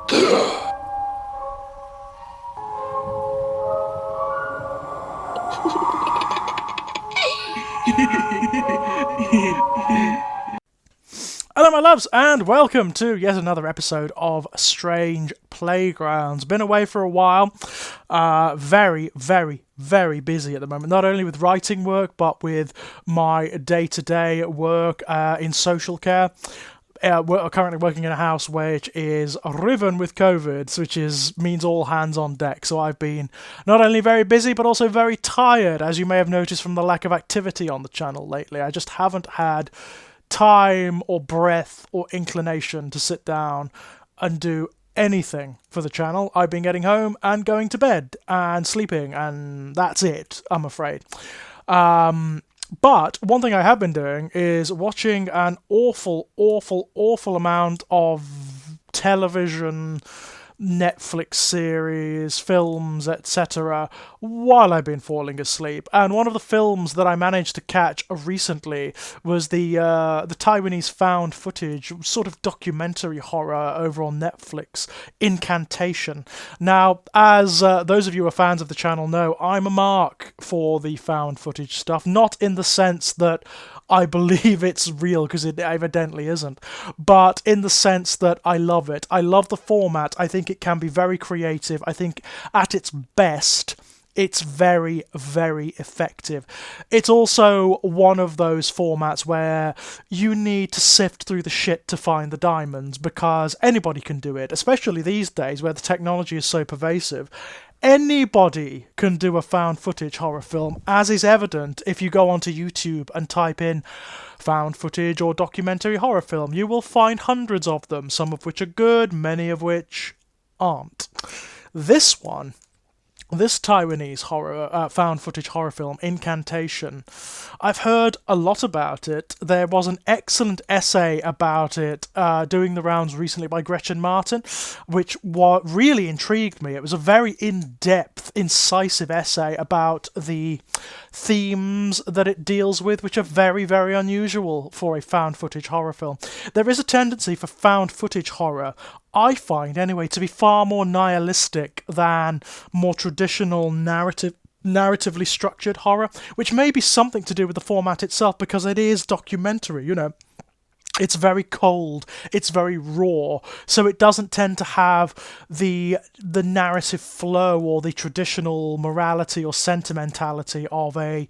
Hello my loves, and welcome to yet another episode of Strange Playgrounds. Been away for a while, very busy at the moment, not only with writing work, but with my day-to-day work in social care. We're currently working in a house which is riven with COVID, which means all hands on deck. So I've been not only very busy, but also very tired, as you may have noticed from the lack of activity on the channel lately. I just haven't had time or breath or inclination to sit down and do anything for the channel. I've been getting home and going to bed and sleeping, and that's it, I'm afraid. But one thing I have been doing is watching an awful amount of television, Netflix series, films, etc. while I've been falling asleep. And one of the films that I managed to catch recently was the Taiwanese found footage sort of documentary horror over on Netflix, Incantation. Now, as those of you who are fans of the channel know, I'm a mark for the found footage stuff, not in the sense that I believe it's real, because it evidently isn't, but in the sense that I love it. I love the format. I think it can be very creative. I think at its best, it's very effective. It's also one of those formats where you need to sift through the shit to find the diamonds, because anybody can do it, especially these days where the technology is so pervasive. Anybody can do a found footage horror film, as is evident if you go onto YouTube and type in found footage or documentary horror film. You will find hundreds of them, some of which are good, many of which aren't. This Taiwanese horror, found footage horror film, Incantation, I've heard a lot about it. There was an excellent essay about it doing the rounds recently by Gretchen Martin, which really intrigued me. It was a very in-depth, incisive essay about the themes that it deals with, which are very unusual for a found footage horror film. There is a tendency for found footage horror, I find anyway, to be far more nihilistic than more traditional narratively structured horror, which may be something to do with the format itself, because it is documentary, you know. It's very cold, it's very raw, so it doesn't tend to have the narrative flow or the traditional morality or sentimentality of a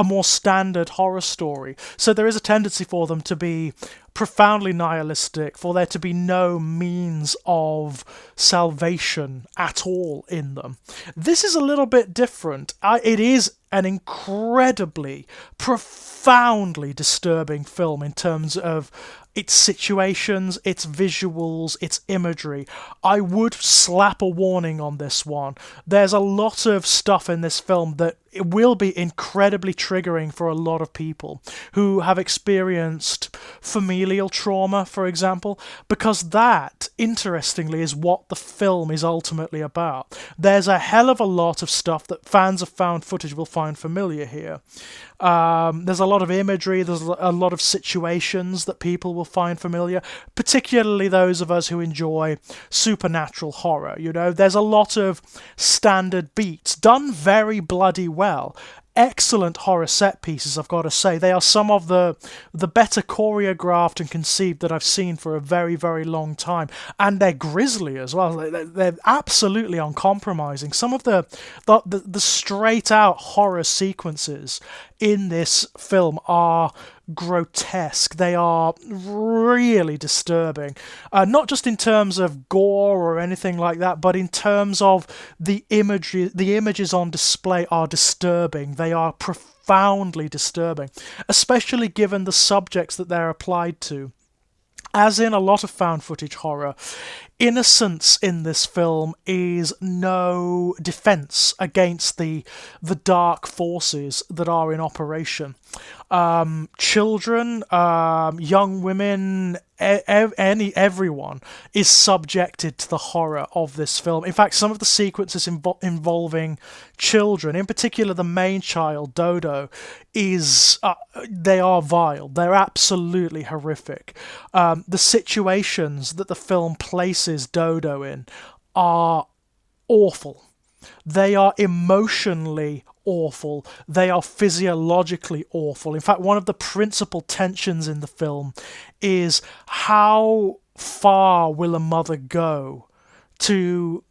more standard horror story. So there is a tendency for them to be profoundly nihilistic, for there to be no means of salvation at all in them. This is a little bit different. It is an incredibly, profoundly disturbing film in terms of its situations, its visuals, its imagery. I would slap a warning on this one. There's a lot of stuff in this film that it will be incredibly triggering for a lot of people who have experienced familial trauma, for example, because that, interestingly, is what the film is ultimately about. There's a hell of a lot of stuff that fans of found footage will find familiar here. There's a lot of imagery, there's a lot of situations that people will find familiar, particularly those of us who enjoy supernatural horror. You know, there's a lot of standard beats, done very bloody well. Excellent horror set pieces, I've got to say. They are some of the better choreographed and conceived that I've seen for a very long time, and they're grisly as well. They're absolutely uncompromising. Some of the straight out horror sequences in this film are grotesque. They are really disturbing, not just in terms of gore or anything like that, but in terms of the imagery. The images on display are disturbing. They are profoundly disturbing, especially given the subjects that they're applied to. As in a lot of found footage horror, Innocence in this film is no defense against the dark forces that are in operation. children, young women, everyone is subjected to the horror of this film. In fact, some of the sequences involving children, in particular the main child Dodo, is they are vile. They're absolutely horrific. The situations that the film places Dodo in are awful. They are emotionally awful. They are physiologically awful. In fact, one of the principal tensions in the film is how far will a mother go to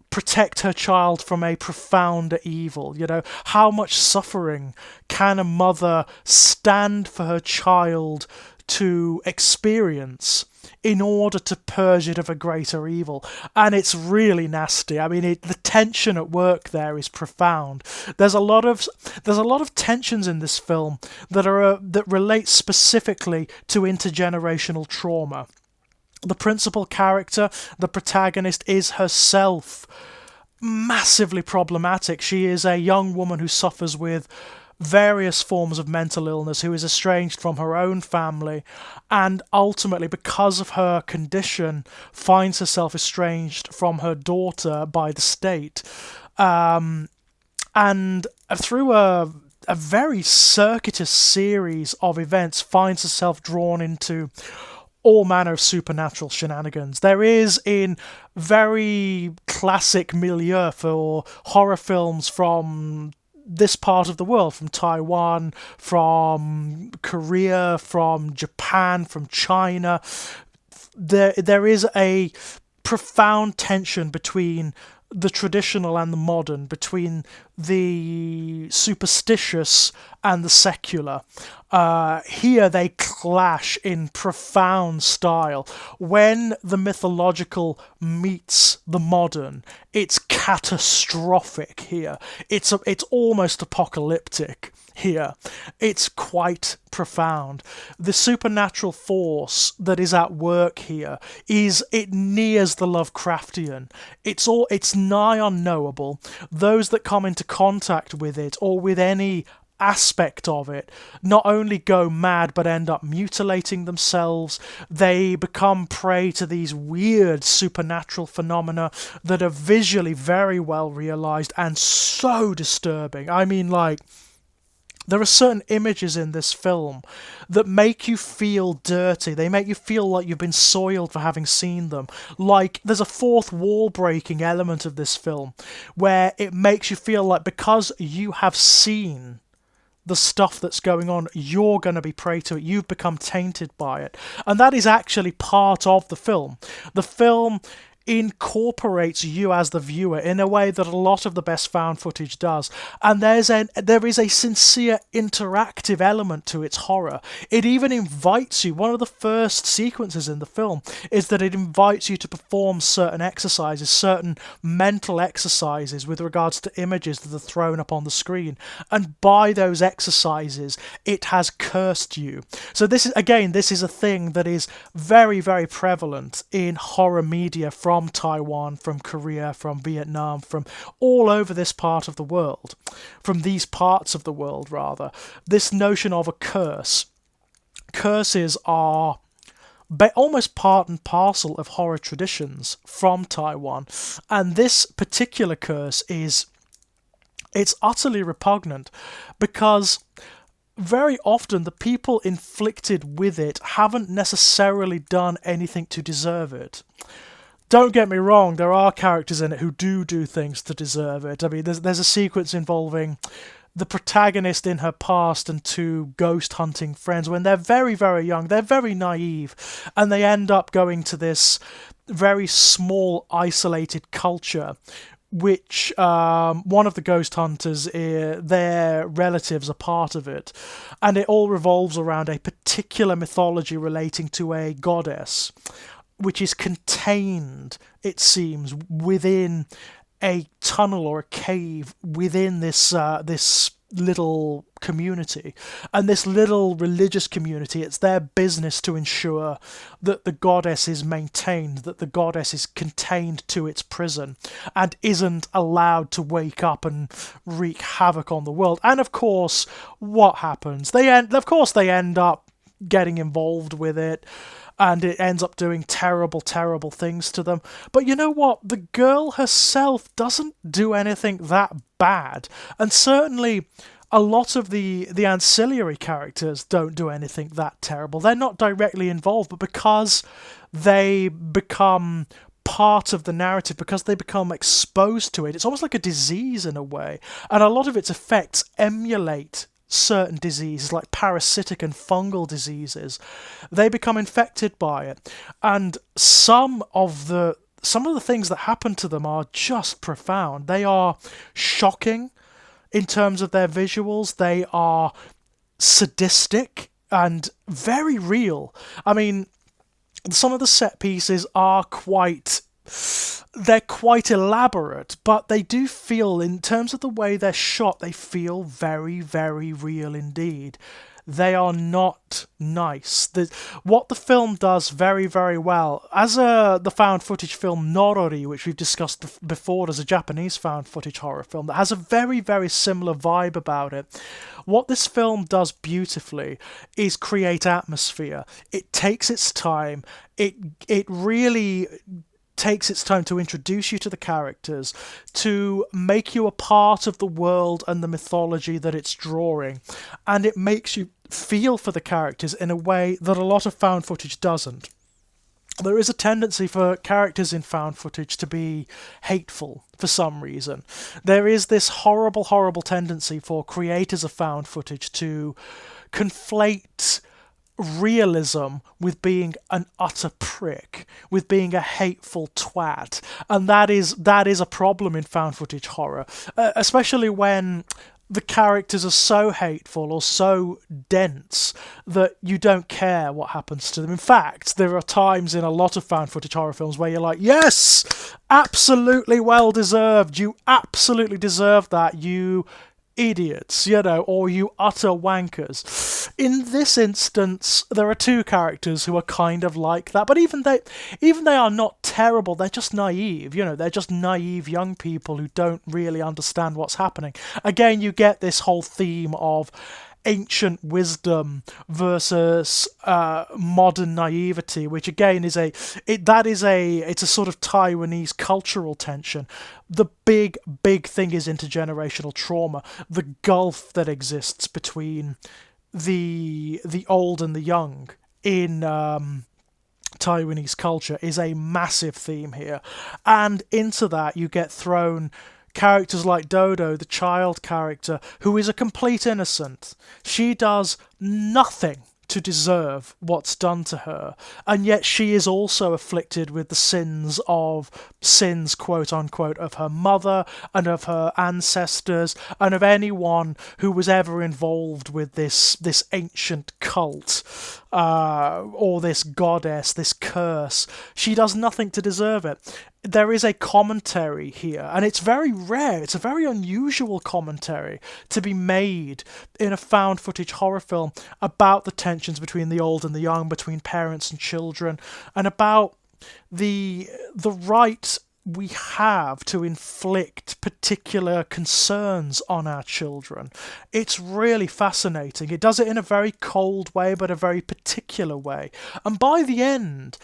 protect her child from a profound evil? You know, how much suffering can a mother stand for her child to experience in order to purge it of a greater evil? And it's really nasty. I mean, the tension at work there is profound. There's a lot of tensions in this film that relate specifically to intergenerational trauma. The principal character, the protagonist, is herself massively problematic. She is a young woman who suffers with various forms of mental illness, who is estranged from her own family, and ultimately, because of her condition, finds herself estranged from her daughter by the state. And through a very circuitous series of events, finds herself drawn into all manner of supernatural shenanigans. There is, in very classic milieu for horror films from this part of the world, from Taiwan, from Korea, from Japan, from China, there is a profound tension between the traditional and the modern, between the superstitious and the secular. Here they clash in profound style. When the mythological meets the modern, it's catastrophic here. It's almost apocalyptic here. It's quite profound. The supernatural force that is at work here it nears the Lovecraftian. It's nigh unknowable. Those that come into contact with it, or with any aspect of it, not only go mad but end up mutilating themselves. They become prey to these weird supernatural phenomena that are visually very well realized and so disturbing. I mean, like, there are certain images in this film that make you feel dirty. They make you feel like you've been soiled for having seen them. Like, there's a fourth wall breaking element of this film where it makes you feel like, because you have seen the stuff that's going on, you're going to be prey to it. You've become tainted by it. And that is actually part of the film. The film incorporates you as the viewer in a way that a lot of the best found footage does, and there is a sincere interactive element to its horror. It even invites you. One of the first sequences in the film is that it invites you to perform certain exercises, certain mental exercises with regards to images that are thrown up on the screen, and by those exercises it has cursed you. So this is a thing that is very, very prevalent in horror media from Taiwan, from Korea, from Vietnam, from all over this part of the world, from these parts of the world, rather. This notion of a curse. Curses are almost part and parcel of horror traditions from Taiwan, and this particular curse it's utterly repugnant, because very often the people inflicted with it haven't necessarily done anything to deserve it. Don't get me wrong, there are characters in it who do things to deserve it. I mean, there's a sequence involving the protagonist in her past and two ghost hunting friends when they're very, very young. They're very naive, and they end up going to this very small, isolated culture, which one of the ghost hunters, their relatives are part of it. And it all revolves around a particular mythology relating to a goddess, which is contained, it seems, within a tunnel or a cave within this little community, and this little religious community, it's their business to ensure that the goddess is maintained, that the goddess is contained to its prison and isn't allowed to wake up and wreak havoc on the world. And of course, what happens? They end up getting involved with it, and it ends up doing terrible, terrible things to them. But you know what? The girl herself doesn't do anything that bad. And certainly a lot of the ancillary characters don't do anything that terrible. They're not directly involved, but because they become part of the narrative, because they become exposed to it, it's almost like a disease in a way. And a lot of its effects emulate certain diseases like parasitic and fungal diseases. They become infected by it, and some of the things that happen to them are just profound. They are shocking in terms of their visuals. They are sadistic and very real. I mean, some of the set pieces are quite elaborate, but they do feel, in terms of the way they're shot, they feel very, very real indeed. They are not nice. What the film does very, very well, as the found footage film Norori, which we've discussed before as a Japanese found footage horror film that has a very, very similar vibe about it, what this film does beautifully is create atmosphere. It takes its time. It really takes its time to introduce you to the characters, to make you a part of the world and the mythology that it's drawing, and it makes you feel for the characters in a way that a lot of found footage doesn't. There is a tendency for characters in found footage to be hateful for some reason. There is this horrible, horrible tendency for creators of found footage to conflate realism with being an utter prick, with being a hateful twat, and that is a problem in found footage horror, especially when the characters are so hateful or so dense that you don't care what happens to them. In fact, there are times in a lot of found footage horror films where you're like, yes, absolutely well deserved, you absolutely deserve that, you idiots, or you utter wankers. In this instance, there are two characters who are kind of like that, but even they are not terrible. They're just naive, they're just naive young people who don't really understand what's happening. Again, you get this whole theme of ancient wisdom versus modern naivety, which again is it's a sort of Taiwanese cultural tension. The big thing is intergenerational trauma, the gulf that exists between the old and the young in Taiwanese culture is a massive theme here, and into that you get thrown characters like Dodo, the child character, who is a complete innocent. She does nothing to deserve what's done to her, and yet she is also afflicted with the sins, quote unquote, of her mother and of her ancestors and of anyone who was ever involved with this ancient cult or this goddess, this curse. She does nothing to deserve it. There is a commentary here, and it's very rare, it's a very unusual commentary to be made in a found footage horror film about the tensions between the old and the young, between parents and children, and about the right we have to inflict particular concerns on our children. It's really fascinating. It does it in a very cold way, but a very particular way. And by the end,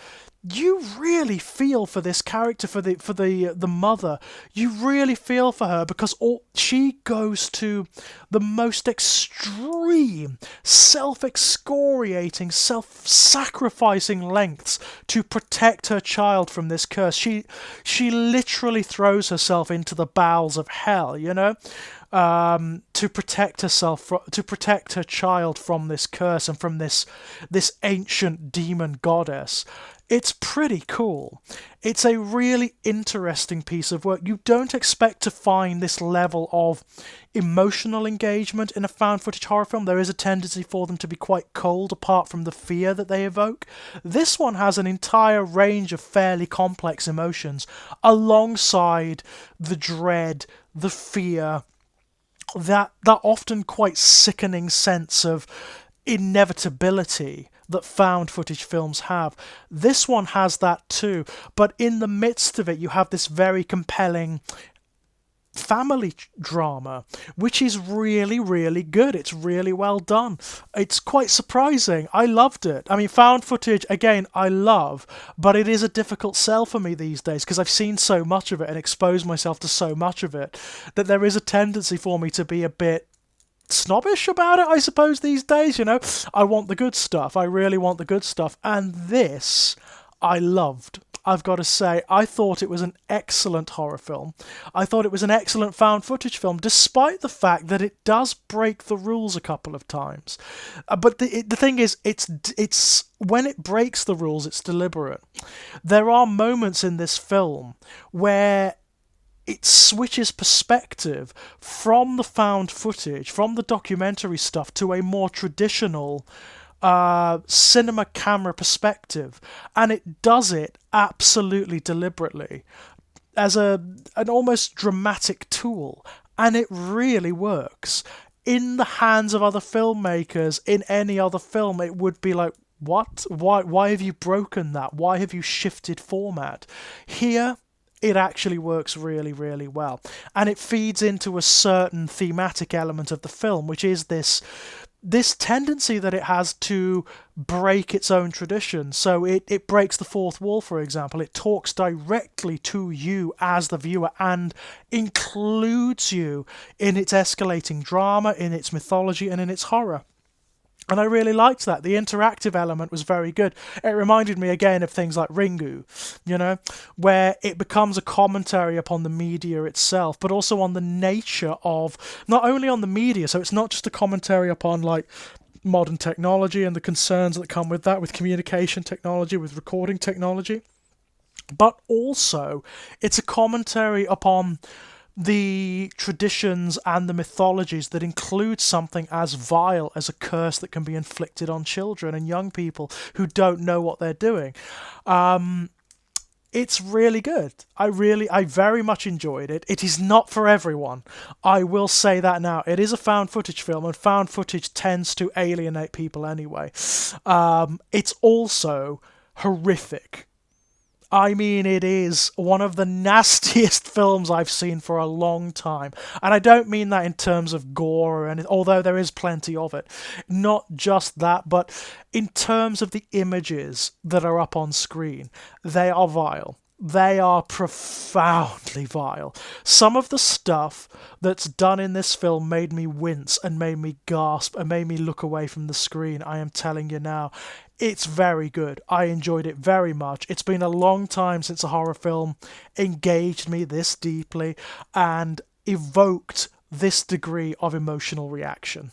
you really feel for this character, for the mother. You really feel for her, because she goes to the most extreme, self-excoriating, self-sacrificing lengths to protect her child from this curse. She literally throws herself into the bowels of hell, to protect herself, to protect her child from this curse and from this ancient demon goddess. It's pretty cool. It's a really interesting piece of work. You don't expect to find this level of emotional engagement in a found footage horror film. There is a tendency for them to be quite cold apart from the fear that they evoke. This one has an entire range of fairly complex emotions alongside the dread, the fear, that often quite sickening sense of inevitability that found footage films have. This one has that too, but in the midst of it you have this very compelling family drama, which is really, really good. It's really well done. It's quite surprising. I loved it. I mean, found footage, again, I love, but it is a difficult sell for me these days because I've seen so much of it and exposed myself to so much of it that there is a tendency for me to be a bit snobbish about it, I suppose, these days. I want the good stuff. I really want the good stuff. And this, I loved. I've got to say, I thought it was an excellent horror film. I thought it was an excellent found footage film, despite the fact that it does break the rules a couple of times. But the thing is, it's when it breaks the rules, it's deliberate. There are moments in this film where it switches perspective from the found footage, from the documentary stuff, to a more traditional cinema camera perspective, and it does it absolutely deliberately as an almost dramatic tool, and it really works. In the hands of other filmmakers, in any other film, it would be like, what? Why have you broken that? Why have you shifted format? Here, it actually works really, really well. And it feeds into a certain thematic element of the film, which is this tendency that it has to break its own tradition. So it breaks the fourth wall, for example. It talks directly to you as the viewer and includes you in its escalating drama, in its mythology, and in its horror. And I really liked that. The interactive element was very good. It reminded me again of things like Ringu, where it becomes a commentary upon the media itself, but also on the nature of, not only on the media, so it's not just a commentary upon like modern technology and the concerns that come with that, with communication technology, with recording technology, but also it's a commentary upon the traditions and the mythologies that include something as vile as a curse that can be inflicted on children and young people who don't know what they're doing. It's really good. I very much enjoyed it. It is not for everyone. I will say that now. It is a found footage film, and found footage tends to alienate people anyway. It's also horrific. I mean, it is one of the nastiest films I've seen for a long time. And I don't mean that in terms of gore or anything, although there is plenty of it. Not just that, but in terms of the images that are up on screen, they are vile. They are profoundly vile. Some of the stuff that's done in this film made me wince and made me gasp and made me look away from the screen. I am telling you now. It's very good. I enjoyed it very much. It's been a long time since a horror film engaged me this deeply and evoked this degree of emotional reaction.